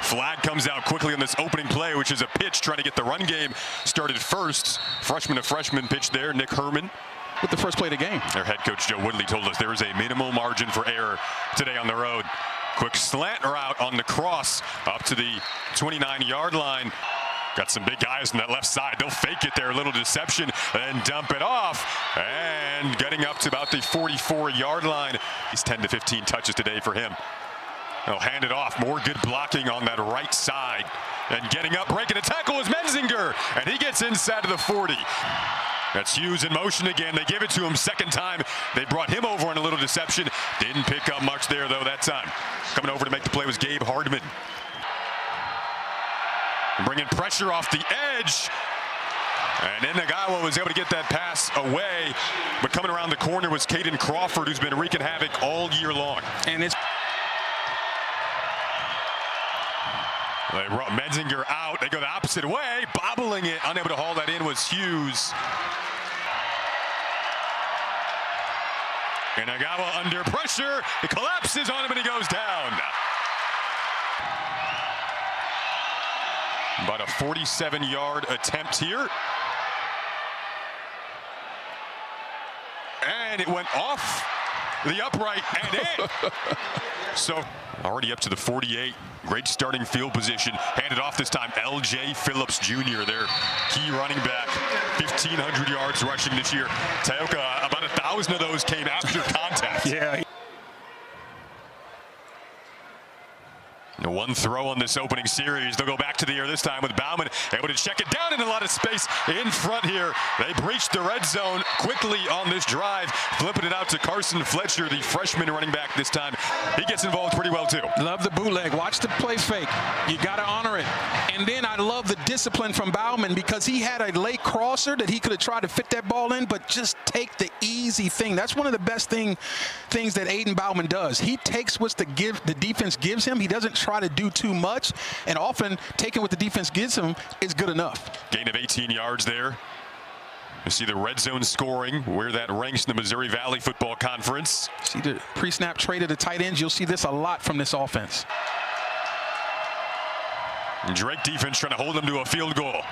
Flag comes out quickly on this opening play, which is a pitch trying to get the run game started first. Freshman to freshman pitch there, Nick Herman. With the first play of the game. Their head coach Joe Woodley told us there is a minimal margin for error today on the road. Quick slant route on the cross up to the 29-yard line. Got some big guys on that left side. They'll fake it there, a little deception, and dump it off. And getting up to about the 44-yard line. He's 10 to 15 touches today for him. They'll hand it off. More good blocking on that right side. And getting up, breaking a tackle is Menzinger. And he gets inside of the 40. That's Hughes in motion again. They give it to him second time. They brought him over on a little deception. Didn't pick up much there, though, that time. Coming over to make the play was Gabe Hardman. Bringing pressure off the edge. And then Nagawa was able to get that pass away. But coming around the corner was Caden Crawford, who's been wreaking havoc all year long. And it's they brought Menzinger out. They go the opposite way. Bobbling it. Unable to haul that in was Hughes. And Nagawa under pressure. It collapses on him and he goes down. About a 47-yard attempt here. And it went off the upright and in. So already up to the 48. Great starting field position. Handed off this time. L.J. Phillips Jr., their key running back. 1,500 yards rushing this year. Taoka, about 1,000 of those came after contact. yeah. One throw on this opening series. They'll go back to the air this time with Bauman able to check it down in a lot of space in front here. They breached the red zone quickly on this drive, flipping it out to Carson Fletcher, the freshman running back this time. He gets involved pretty well too. Love the bootleg. Watch the play fake. You got to honor it. And then I love the discipline from Bauman because he had a late crosser that he could have tried to fit that ball in, but just take the easy thing. That's one of the best things that Aiden Bauman does. He takes what the defense gives him. He doesn't try to do too much, and often taking what the defense gives him is good enough. Gain of 18 yards there. You see the red zone scoring, where that ranks in the Missouri Valley Football Conference. See the pre-snap trade of the tight ends. You'll see this a lot from this offense. And Drake defense trying to hold them to a field goal.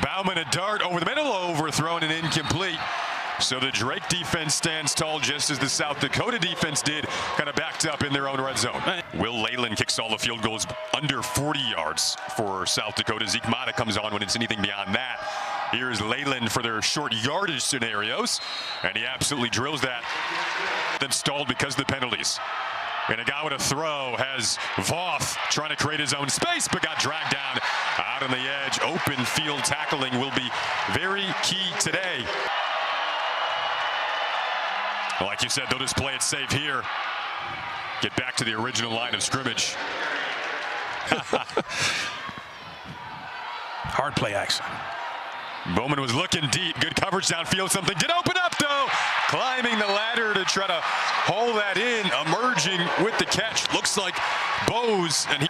Bauman a dart over the middle, overthrown and incomplete. So the Drake defense stands tall just as the South Dakota defense did, kind of backed up in their own red zone. Will Leyland kicks all the field goals under 40 yards for South Dakota. Zeke Mata comes on when it's anything beyond that. Here's Leyland for their short yardage scenarios, and he absolutely drills that. Then stalled because of the penalties. And a guy with a throw has Voth trying to create his own space, but got dragged down out on the edge. Open field tackling will be very key today. Like you said, they'll just play it safe here. Get back to the original line of scrimmage. Hard play action. Bowman was looking deep. Good coverage downfield. Something did open up, though. Climbing the ladder to try to haul that in. Emerging with the catch. Looks like Bose. And he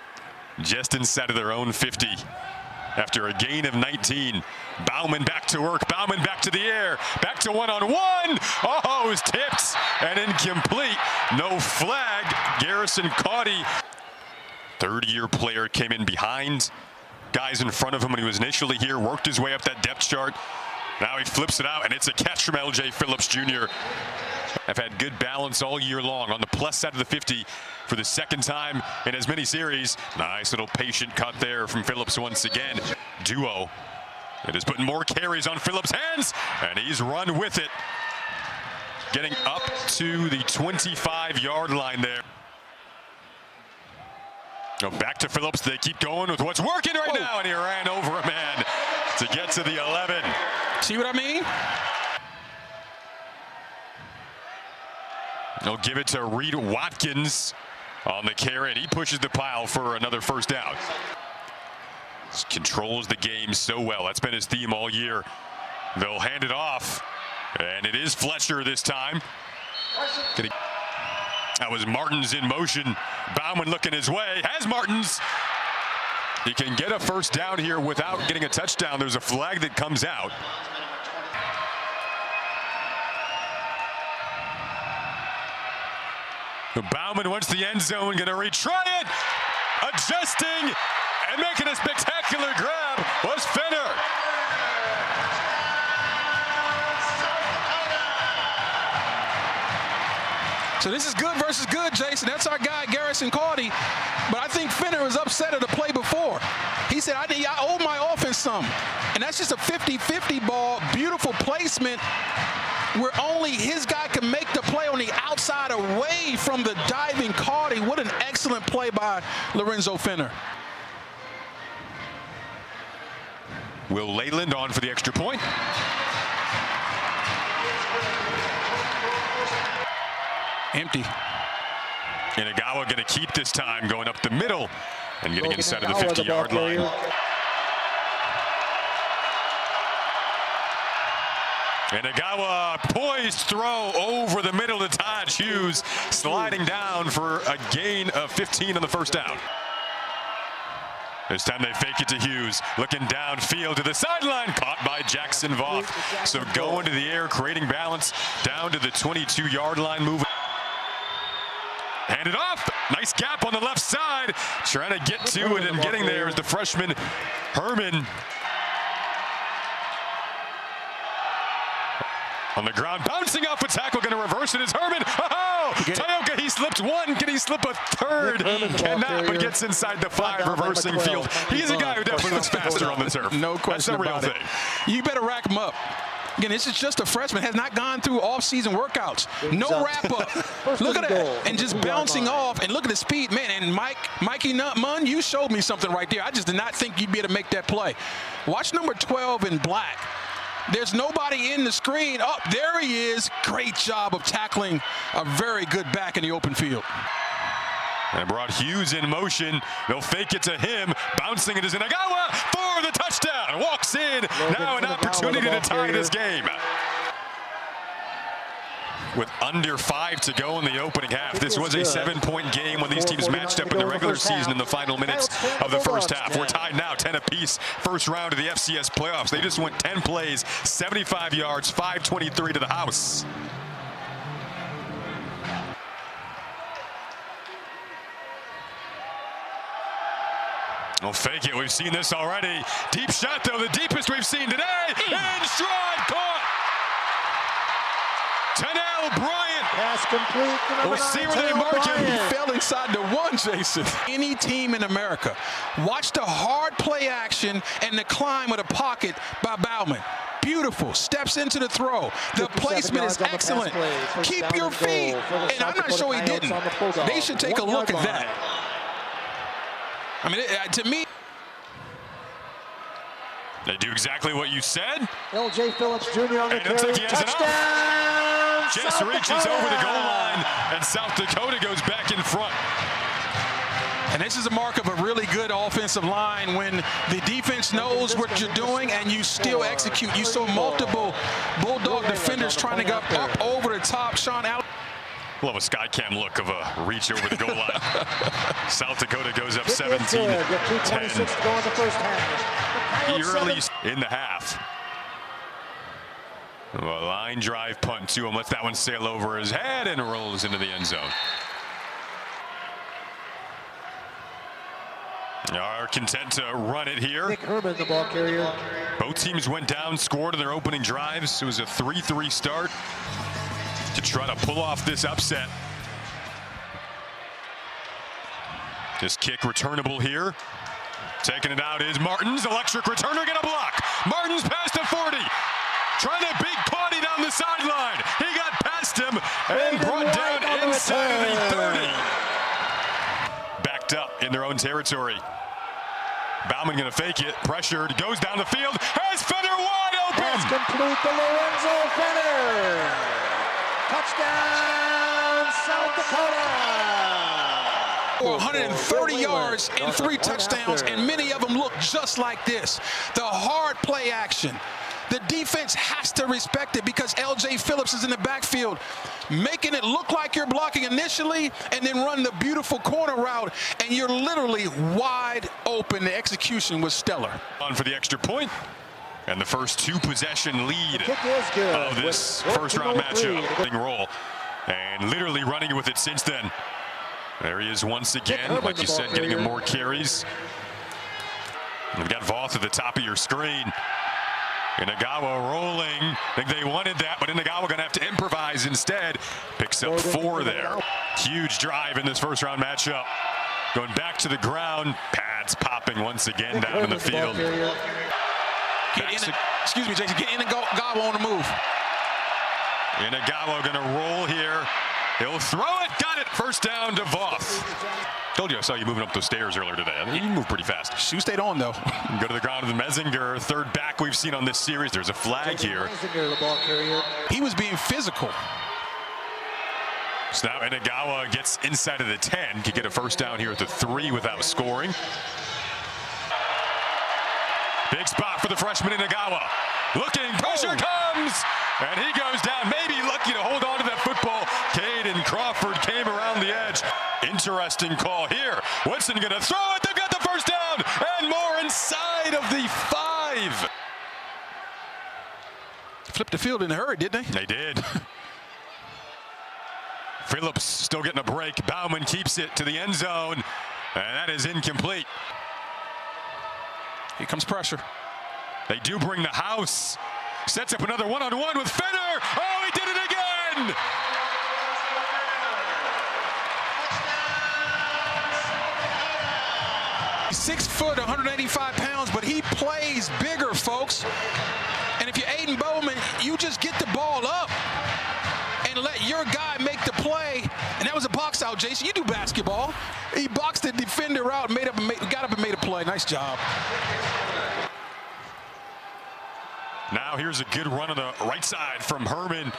just inside of their own 50. After a gain of 19. Bauman back to work. Bauman back to the air. Back to one-on-one. Oh, it was tipped and incomplete. No flag. Garrison Cauty. Third-year player came in behind guys in front of him when he was initially here. Worked his way up that depth chart. Now he flips it out, and it's a catch from L.J. Phillips Jr. Have had good balance all year long on the plus side of the 50 for the second time in as many series. Nice little patient cut there from Phillips once again. Duo. It is putting more carries on Phillips' hands, and he's run with it. Getting up to the 25-yard line there. Go back to Phillips. They keep going with what's working right now, and he ran over a man to get to the 11. See what I mean? They'll give it to Reed Watkins on the carry, and he pushes the pile for another first down. Controls the game so well. That's been his theme all year. They'll hand it off, and it is Fletcher this time. That was Martins in motion. Bauman looking his way. Has Martins. He can get a first down here without getting a touchdown. There's a flag that comes out. Bauman wants the end zone, going to retry it. adjusting and making a spectacular grab was Finner. So this is good versus good, Jason. That's our guy, Garrison Caudy. But I think Finner was upset at the play before. He said, I owe my offense some. And that's just a 50-50 ball, beautiful placement, where only his guy can make the play on the outside away from the diving Caudy. What an excellent play by Lorenzo Finner. Will Leyland on for the extra point. Empty. Inagawa going to keep this time, going up the middle and getting inside of the 50-yard line. Inagawa poised throw over the middle to Todd Hughes, sliding down for a gain of 15 on the first down. This time they fake it to Hughes, looking downfield to the sideline, caught by Jackson Voth. So going to the air, creating balance down to the 22-yard line, moving. Handed off, nice gap on the left side, trying to get to it and getting there is the freshman Herman. On the ground, bouncing off a tackle, going to reverse it is Herman. Oh, Tayoka, he slipped one. Can he slip a third? Cannot, but gets inside the 5, reversing field. He's a guy who definitely looks faster on the turf. No question about it. That's a real thing. You better rack him up. Again, this is just a freshman, has not gone through off-season workouts. No wrap-up. Look at that. And just bouncing off. And look at the speed. Man, and Mikey Munn, you showed me something right there. I just did not think you'd be able to make that play. Watch number 12 in black. There's nobody in the screen. Oh, there he is. Great job of tackling a very good back in the open field. And brought Hughes in motion. They'll fake it to him. Bouncing it is Inagawa for the touchdown. Walks in. Now an opportunity to tie this game. With under 5 to go in the opening half. This was a 7-point game when these teams matched up in the regular season in the final minutes of the first half. We're tied now 10 apiece. First round of the FCS playoffs. They just went 10 plays, 75 yards, 523 to the house. We'll fake it. We've seen this already. Deep shot, though. The deepest we've seen today. In stride, caught. Tanel Bryant. Pass complete. We'll see where they mark him. He fell inside the 1, Jason. Any team in America. Watch the hard play action and the climb of the pocket by Bauman. Beautiful. Steps into the throw. The placement is excellent. Keep your feet. And I'm not sure he didn't. They should take a look at that. I mean, to me, they do exactly what you said. L.J. Phillips Jr. on the carry. Touchdown! Just reaches over the goal line, and South Dakota goes back in front. And this is a mark of a really good offensive line when the defense knows what you're doing and you still execute. You saw multiple Bulldog defenders trying to go up over the top. Sean Allen. Love a sky cam look of a reach over the goal line. South Dakota goes up 17-10. Early in the half. A line drive punt to him. Lets that one sail over his head and rolls into the end zone. Are content to run it here. Nick Herman, the ball carrier. Both teams went down, scored in their opening drives. It was a 3-3 start to try to pull off this upset. This kick returnable here. Taking it out is Martins. Electric returner gonna block. Martins past the 40. Trying to beat Caudy down the sideline. He got past him and brought down inside of the 30. Backed up in their own territory. Bauman gonna fake it. Pressured. Goes down the field. Has Finner wide open. Pass complete to Lorenzo Finner. Touchdown, South Dakota! 130 yards and 3 touchdowns, and many of them look just like this. The hard play action. The defense has to respect it because L.J. Phillips is in the backfield, making it look like you're blocking initially and then run the beautiful corner route, and you're literally wide open. The execution was stellar. On for the extra point. And the first 2-possession lead of this first-round matchup. Roll. And literally running with it since then. There he is once again, like you said, getting him more carries. We've got Voth at the top of your screen. Inagawa rolling. I think they wanted that, but Inagawa going to have to improvise instead. Picks up 4 there. Huge drive in this first round matchup. Going back to the ground. Pads popping once again down in the field. Excuse me, Jason. Get Inagawa on the move. Inagawa going to roll here. He'll throw it. Got it. First down to Voth. Told you I saw you moving up those stairs earlier today. I mean, you move pretty fast. Shoe stayed on, though. Go to the ground with Messinger, third back we've seen on this series. There's a flag here. He was being physical. So now Inagawa gets inside of the 10. Could get a first down here at the 3 without scoring. Big spot for the freshman Inagawa. Looking, pressure comes, and he goes down. Maybe lucky to hold on to that football. Caden Crawford came around the edge. Interesting call here. Woodson going to throw it. They've got the first down, and more inside of the 5. Flipped the field in a hurry, didn't they? They did. Phillips still getting a break. Bauman keeps it to the end zone, and that is incomplete. Here comes pressure. They do bring the house. Sets up another one-on-one with Fenner. Oh, he did it again! 6 foot, 185 pounds, but he plays bigger, folks. And if you're Aiden Bowman, you just get the ball up and let your guy make the play. And that was a box out, Jason. You do basketball. He boxed the defender out, got up and made a play. Nice job. Now here's a good run on the right side from Herman.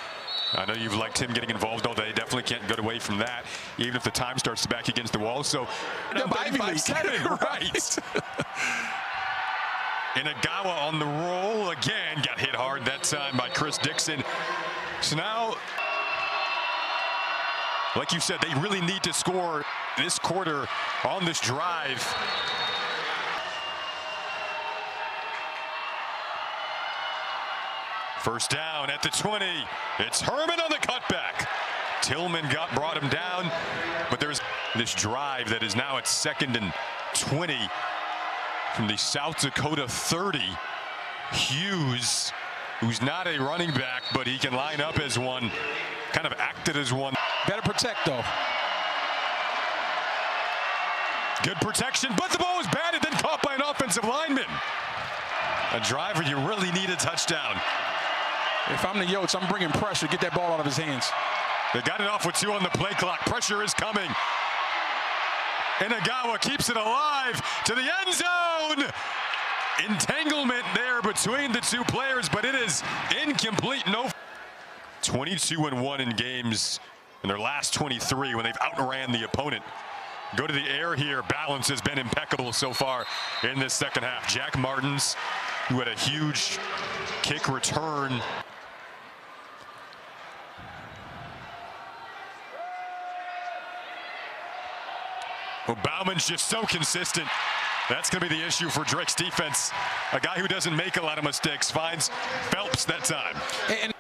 I know you've liked him getting involved all day. Definitely can't get away from that, even if the time starts to back against the wall. So, Ivy League. Right. Inagawa on the roll again. Got hit hard that time by Chris Dixon. So now, like you said, they really need to score this quarter on this drive. First down at the 20. It's Herman on the cutback. Tillman brought him down, but there's this drive that is now at 2nd and 20 from the South Dakota 30. Hughes, who's not a running back, but he can line up as one, kind of acted as one. Better protect, though. Good protection, but the ball was batted, then caught by an offensive lineman. A drive where you really need a touchdown. If I'm the Yotes, I'm bringing pressure. Get that ball out of his hands. They got it off with 2 on the play clock. Pressure is coming. Inagawa keeps it alive to the end zone. Entanglement there between the 2 players, but it is incomplete. No. 22-1 in games in their last 23 when they've outran the opponent. Go to the air here. Balance has been impeccable so far in this second half. Jack Martins, who had a huge kick return. Well, Bauman's just so consistent. That's going to be the issue for Drake's defense. A guy who doesn't make a lot of mistakes finds Phelps that time. And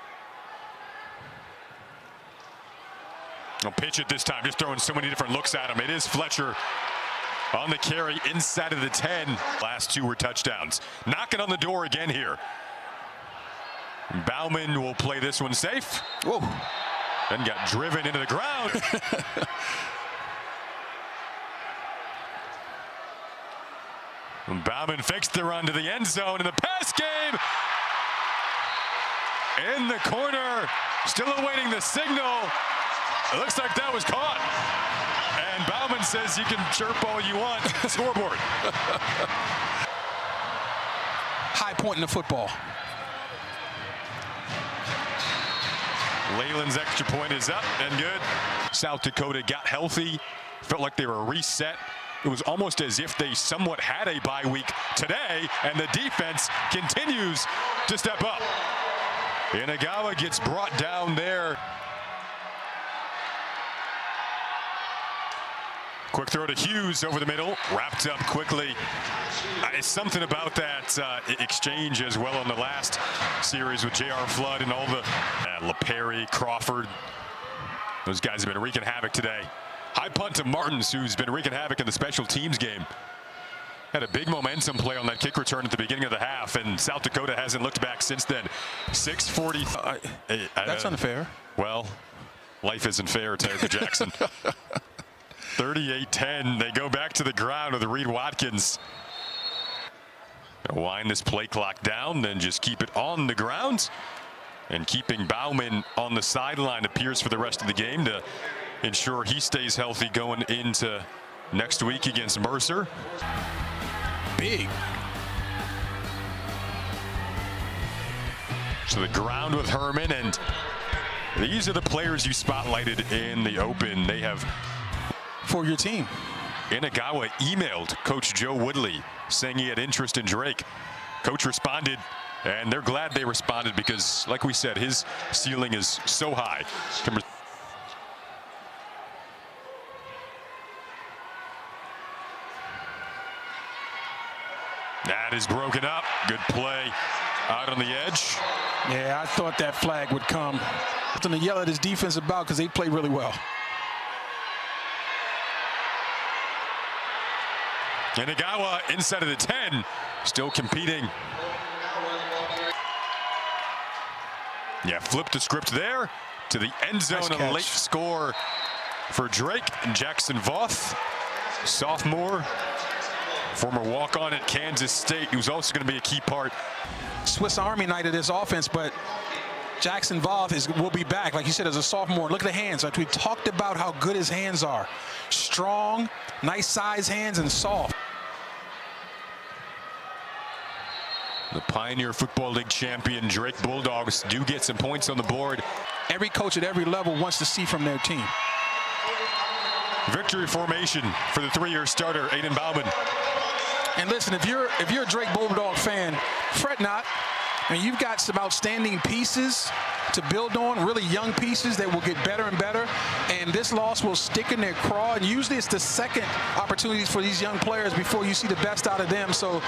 I'll pitch it this time, just throwing so many different looks at him. It is Fletcher on the carry inside of the 10. Last 2 were touchdowns. Knocking on the door again here. Bauman will play this one safe. whoa. Then got driven into the ground. Bauman fakes the run to the end zone in the pass game. In the corner, still awaiting the signal. It looks like that was caught. And Bauman says you can chirp all you want. Scoreboard. High point in the football. Leyland's extra point is up and good. South Dakota got healthy. Felt like they were reset. It was almost as if they somewhat had a bye week today, and the defense continues to step up. Inagawa gets brought down there. Quick throw to Hughes over the middle, wrapped up quickly. It's something about that exchange as well in the last series with J.R. Flood and all the LaPerry, Crawford. Those guys have been wreaking havoc today. High punt to Martins, who's been wreaking havoc in the special teams game. Had a big momentum play on that kick return at the beginning of the half, and South Dakota hasn't looked back since then. 6:40. That's unfair. Well, life isn't fair, Taylor Jackson. 38-10. They go back to the ground with Reed Watkins. Wind this play clock down, then just keep it on the ground. And keeping Bauman on the sideline appears for the rest of the game to ensure he stays healthy going into next week against Mercer. Big. So the ground with Herman, and these are the players you spotlighted in the open. They have, For your team. Inagawa emailed Coach Joe Woodley saying he had interest in Drake. Coach responded, and they're glad they responded because, like we said, his ceiling is so high. That is broken up. Good play out on the edge. Yeah, I thought that flag would come. Something to yell at his defense about because they played really well. Inagawa inside of the 10, still competing. Yeah, flip the script there to the end zone. Nice and a late score for Drake and Jackson Voth, sophomore, former walk-on at Kansas State, who's also going to be a key part. Swiss Army night of this offense, but Jackson Voth will be back, like you said, as a sophomore. Look at the hands. Like we talked about how good his hands are. Strong, nice size hands, and soft. The Pioneer Football League champion Drake Bulldogs do get some points on the board. Every coach at every level wants to see from their team. Victory formation for the 3-year starter, Aiden Bauman. And listen, if you're a Drake Bulldog fan, fret not. I mean, you've got some outstanding pieces to build on, really young pieces that will get better and better. And this loss will stick in their craw. And usually it's the second opportunities for these young players before you see the best out of them. So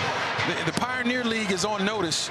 the Pioneer League is on notice.